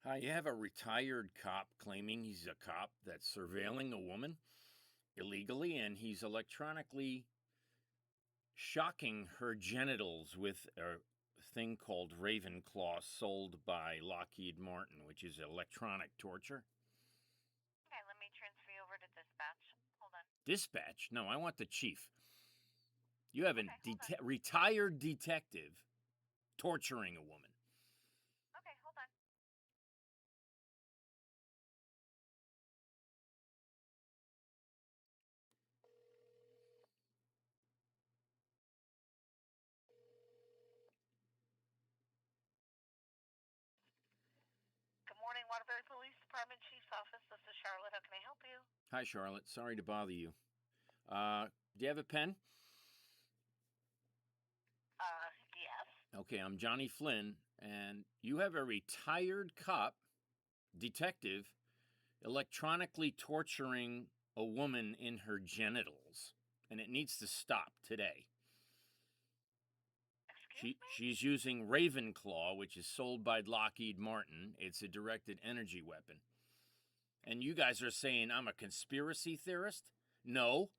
Hi, you have a retired cop claiming he's a cop that's surveilling a woman illegally, and he's electronically shocking her genitals with a thing called Ravenclaw sold by Lockheed Martin, which is electronic torture. Okay, let me transfer you over to dispatch. Hold on. Dispatch? No, I want the chief. You have a Okay, hold on. retired detective torturing a woman. Okay, hold on. Good morning, Waterbury Police Department Chief's Office. This is Charlotte. How can I help you? Hi, Charlotte. Sorry to bother you. Do you have a pen? Yes. Okay, I'm Johnny Flynn, and you have a retired cop, detective, electronically torturing a woman in her genitals, and it needs to stop today. Excuse me? She's using Ravenclaw, which is sold by Lockheed Martin. It's a directed energy weapon. And you guys are saying I'm a conspiracy theorist? No.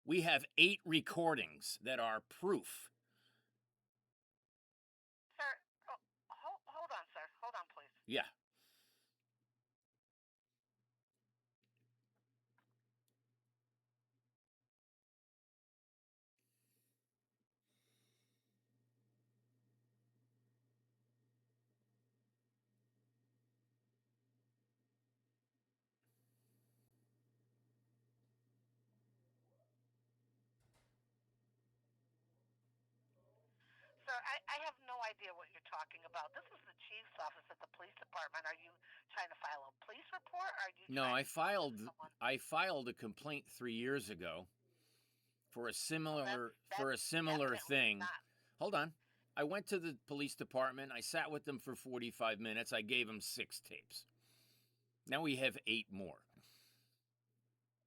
We have 8 recordings that are proof. Sir, hold on, sir. Hold on, please. Yeah. Sir, I have no idea what you're talking about. This is the Chief's Office at the Police Department. Are you trying to file a police report? Are you No, trying to talk to someone? I filed a complaint 3 years ago for a Well, that's similar definitely thing. not. Hold on. I went to the police department. I sat with them for 45 minutes. I gave them 6 tapes. Now we have 8 more.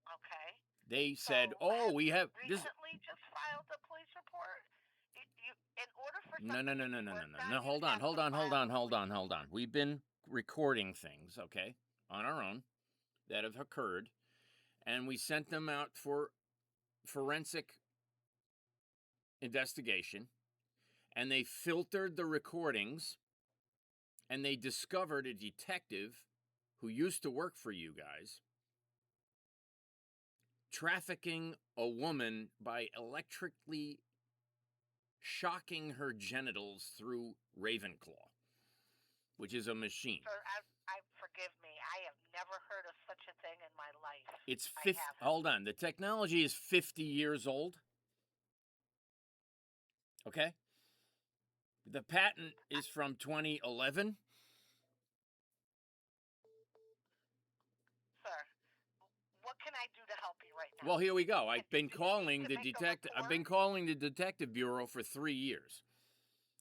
Okay. They So, said, "Oh, have we you have this." recently just filed a police report? In order for No, no, something no, to no, be no, no, worked no. on, No, you'd hold on, have hold to on, hold file on, a hold police on, hold on. report. We've been recording things, okay, on our own that have occurred, and we sent them out for forensic investigation, and they filtered the recordings, and they discovered a detective who used to work for you guys trafficking a woman by electrically shocking her genitals through Ravenclaw, which is a machine. Sir, forgive me. I have never heard of such a thing in my life. It's I 50, haven't. hold on, the technology is 50 years old. Okay? The patent is from 2011. Sir, what can I do to help you right now? Well, here we go. Do you need to make a I've report? been calling the detective bureau for 3 years.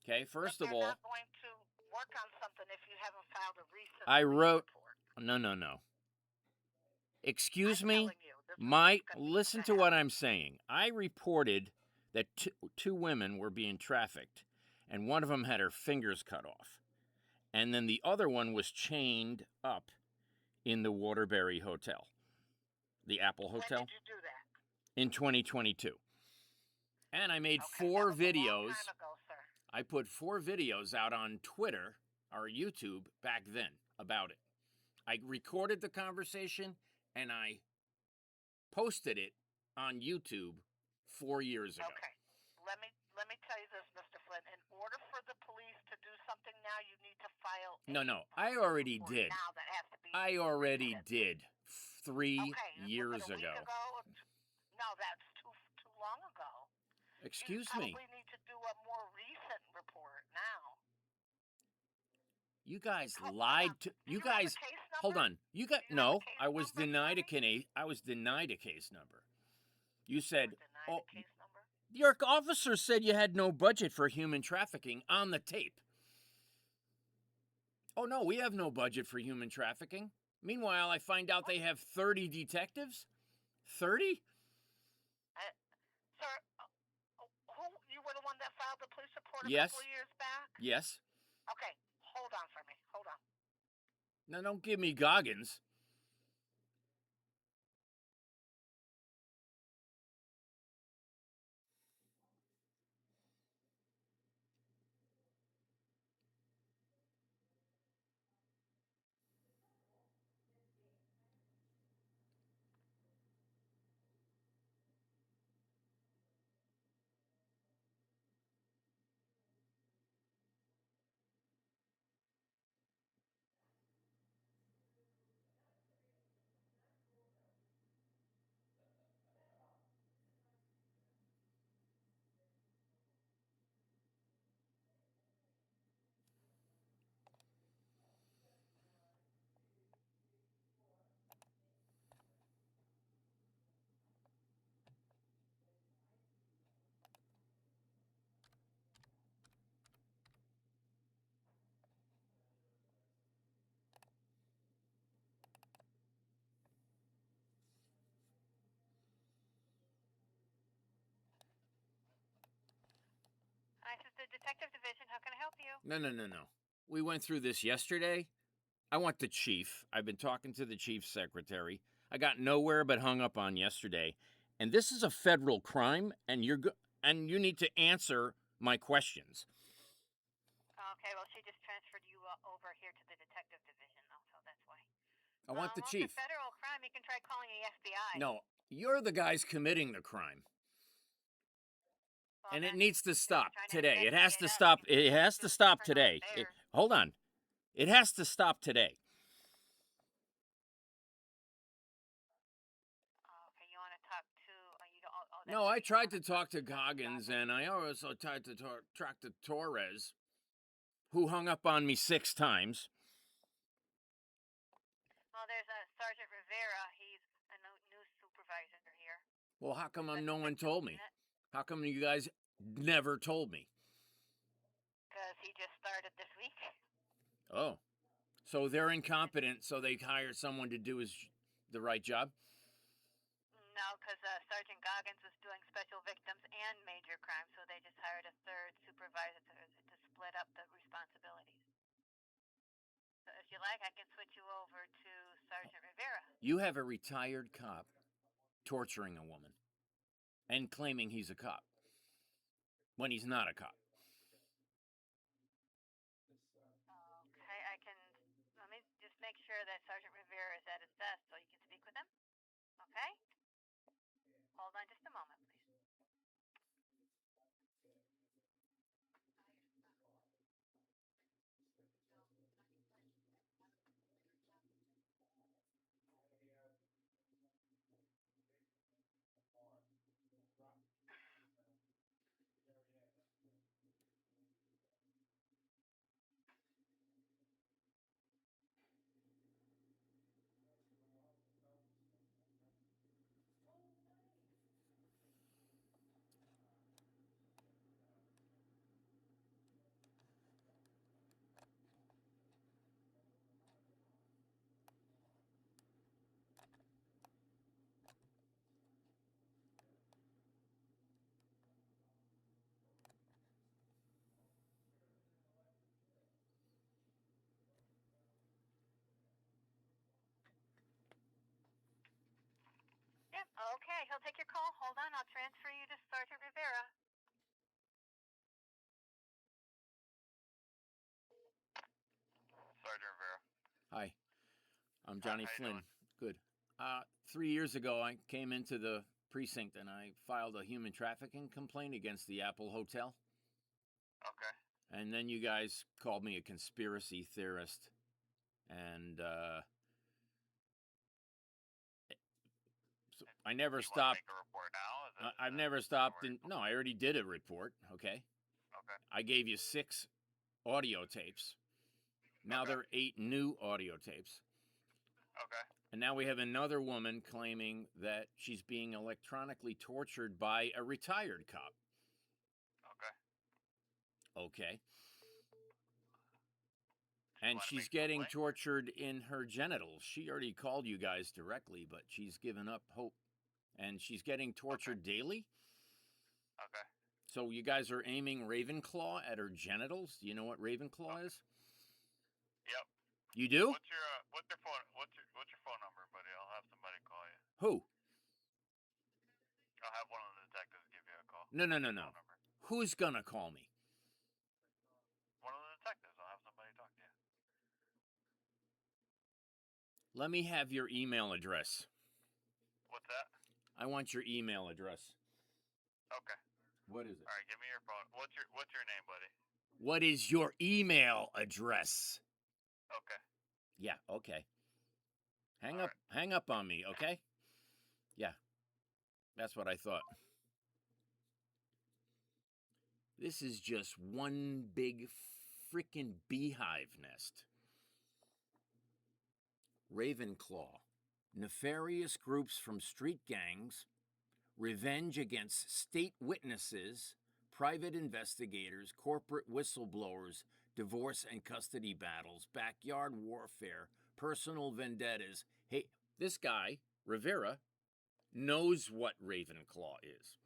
Okay? But First of they're all, not going to work on something if you haven't filed a recent I police wrote report. no, no, no. I'm Excuse me? telling you, this is what's going Listen to to what happen. I'm saying. I reported that two women were being trafficked, and one of them had her fingers cut off. And then the other one was chained up in the Waterbury Hotel, the Apple When Hotel, did you do that? in 2022. And I made Okay, that 4 was a long videos. time ago, sir. I put 4 videos out on Twitter or YouTube back then about it. I recorded the conversation and I posted it on YouTube 4 years ago. Okay. Let me tell you this, Mr. Flynn. In order for the police to do something now, you need to file a No, I already report did. now that has to be I already recent. did 3 Okay, was years it a week ago. ago? No, that's too long ago. You Excuse me. probably need to do a more recent report now. You guys Hold lied on. to Do you you have a guys. case Hold number? on. You got Do you have a no. case I was number for denied a me? case. I was denied a case number. You You said, were denied "Oh, a case number? your officer said you had no budget for human trafficking on the tape." Oh no, we have no budget for human trafficking. Meanwhile, I find out What? they have 30 detectives. 30? Sir, who? You were the one that filed the police report a couple Yes. of years back? Yes. Okay, hold on for me. Hold on. Now, don't give me Goggins. Hi, this is the Detective Division. How can I help you? No. We went through this yesterday. I want the chief. I've been talking to the chief's secretary. I got nowhere but hung up on yesterday. And this is a federal crime, and and you need to answer my questions. Okay, well, she just transferred you over here to the Detective Division, though, so that's why. I want the Well, it's a chief. federal crime. You can try calling the FBI. No, you're the guys committing the crime. Well, And it then, needs to if you're stop trying to today. It has to investigate us, stop. you can It has sue to the stop criminal today. affairs. Hold on. It has to stop today. Okay, you want to talk to? You don't. Oh, that's No, right. I You don't tried to wanna talk to Goggins. Goggins, and I also tried to talk to Torres, who hung up on me 6 times. Well, there's a Sergeant Rivera. He's a new supervisor here. Well, how come The no one detective told me? unit. How come you guys never told me? Because he just started this week. Oh, so they're incompetent, so they hired someone to do the right job? No, because Sergeant Goggins was doing special victims and major crimes, so they just hired a third supervisor to split up the responsibilities. So if you like, I can switch you over to Sergeant Rivera. You have a retired cop torturing a woman and claiming he's a cop when he's not a cop. Okay, let me just make sure that Sergeant Rivera is at his desk so you can speak with him. Okay? Hold on just a moment, please. Yep, okay, he'll take your call. Hold on, I'll transfer you to Sergeant Rivera. Sergeant Rivera. Hi, I'm Johnny how you Flynn. doing? Good. 3 years ago, I came into the precinct and I filed a human trafficking complaint against the Apple Hotel. Okay. And then you guys called me a conspiracy theorist. And so I never You want to stopped. make a report now? I've never stopped. No, I already did a report. Okay. Okay. I gave you 6 audio tapes. Now there are 8 new audio tapes. Okay. And now we have another woman claiming that she's being electronically tortured by a retired cop. Okay. Okay. And she's getting tortured in her genitals. She already called you guys directly, but she's given up hope. And she's getting tortured daily? Okay. So you guys are aiming Ravenclaw at her genitals? Do you know what Ravenclaw is? Yep. You do? What's your phone number, buddy? I'll have somebody call you. Who? I'll have one of the detectives give you a call. No. Who's gonna call me? One of the detectives. I'll have somebody talk to you. Let me have your email address. What's that? I want your email address. Okay. What is it? All right, give me your phone. What's your name, buddy? What is your email address? Okay. Yeah, okay. Hang All up right. hang up on me, okay? Yeah. That's what I thought. This is just one big frickin' beehive nest. Ravenclaw. Nefarious groups from street gangs, revenge against state witnesses, private investigators, corporate whistleblowers, divorce and custody battles, backyard warfare, personal vendettas. Hey, this guy, Rivera, knows what Ravenclaw is.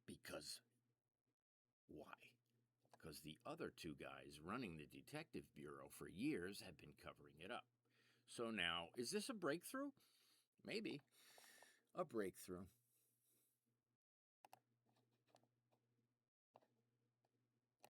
Because why? Because the other two guys running the detective bureau for years have been covering it up. So now, is this a breakthrough? Maybe. A breakthrough.